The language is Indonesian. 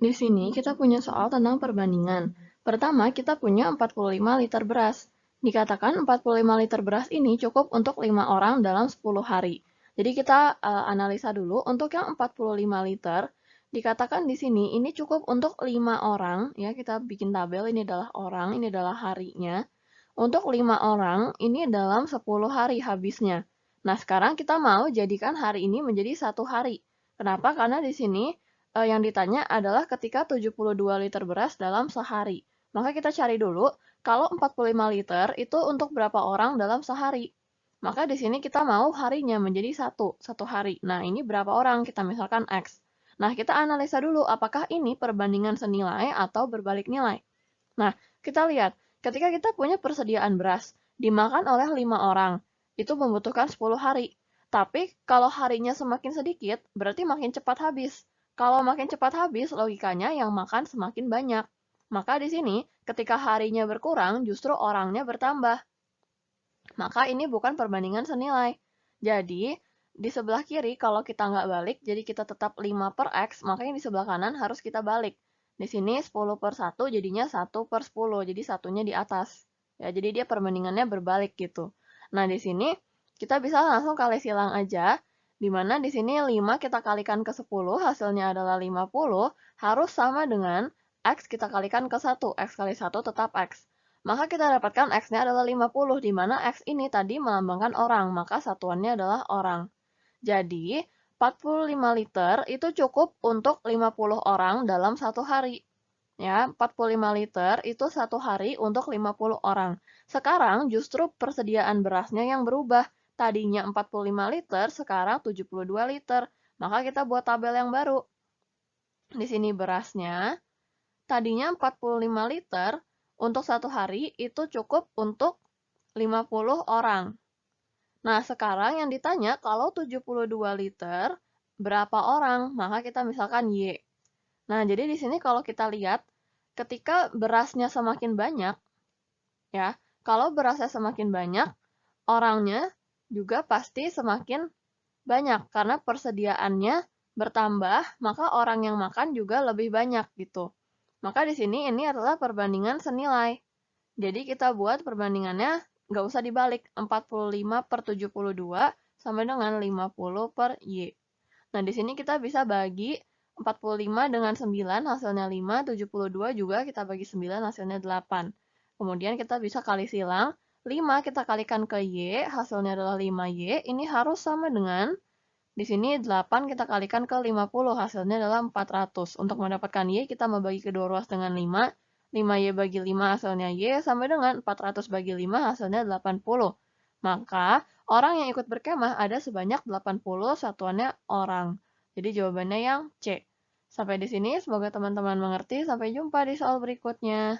Di sini kita punya soal tentang perbandingan. Pertama, kita punya 45 liter beras. Dikatakan 45 liter beras ini cukup untuk 5 orang dalam 10 hari. Jadi kita analisa dulu untuk yang 45 liter. Dikatakan di sini ini cukup untuk 5 orang, ya kita bikin tabel, ini adalah orang, ini adalah harinya. Untuk 5 orang, ini dalam 10 hari habisnya. Nah, sekarang kita mau jadikan hari ini menjadi 1 hari. Kenapa? Karena di sini yang ditanya adalah ketika 72 liter beras dalam sehari. Maka kita cari dulu, kalau 45 liter itu untuk berapa orang dalam sehari. Maka di sini kita mau harinya menjadi satu hari. Nah, ini berapa orang? Kita misalkan X. Nah, kita analisa dulu apakah ini perbandingan senilai atau berbalik nilai. Nah, kita lihat, ketika kita punya persediaan beras, dimakan oleh 5 orang, itu membutuhkan 10 hari. Tapi, kalau harinya semakin sedikit, berarti makin cepat habis. Kalau makin cepat habis, logikanya yang makan semakin banyak. Maka di sini, ketika harinya berkurang, justru orangnya bertambah. Maka ini bukan perbandingan senilai. Jadi, di sebelah kiri kalau kita nggak balik, jadi kita tetap 5 per X, maka yang di sebelah kanan harus kita balik. Di sini 10 per 1 jadinya 1 per 10, jadi satunya di atas. Ya, jadi dia perbandingannya berbalik gitu. Nah, di sini kita bisa langsung kali silang aja, di mana di sini 5 kita kalikan ke 10, hasilnya adalah 50, harus sama dengan X kita kalikan ke 1, X kali 1 tetap X. Maka kita dapatkan X-nya adalah 50, di mana X ini tadi melambangkan orang, maka satuannya adalah orang. Jadi, 45 liter itu cukup untuk 50 orang dalam 1 hari. Ya, 45 liter itu 1 hari untuk 50 orang. Sekarang justru persediaan berasnya yang berubah. Tadinya 45 liter, sekarang 72 liter. Maka kita buat tabel yang baru. Di sini berasnya tadinya 45 liter, untuk 1 hari itu cukup untuk 50 orang. Nah, sekarang yang ditanya kalau 72 liter, berapa orang? Maka kita misalkan Y. Nah, jadi di sini kalau kita lihat, ketika berasnya semakin banyak, ya, kalau berasnya semakin banyak, orangnya juga pasti semakin banyak, karena persediaannya bertambah, maka orang yang makan juga lebih banyak gitu. Maka di sini ini adalah perbandingan senilai. Jadi kita buat perbandingannya nggak usah dibalik, 45 per 72 sama dengan 50 per Y. Nah, di sini kita bisa bagi 45 dengan 9 hasilnya 5, 72 juga kita bagi 9 hasilnya 8. Kemudian kita bisa kali silang, 5 kita kalikan ke Y, hasilnya adalah 5Y, ini harus sama dengan, di sini 8 kita kalikan ke 50, hasilnya adalah 400. Untuk mendapatkan Y, kita membagi kedua ruas dengan 5, 5Y bagi 5 hasilnya Y, sama dengan 400 bagi 5 hasilnya 80. Maka, orang yang ikut berkemah ada sebanyak 80, satuannya orang. Jadi jawabannya yang C. Sampai di sini, semoga teman-teman mengerti. Sampai jumpa di soal berikutnya.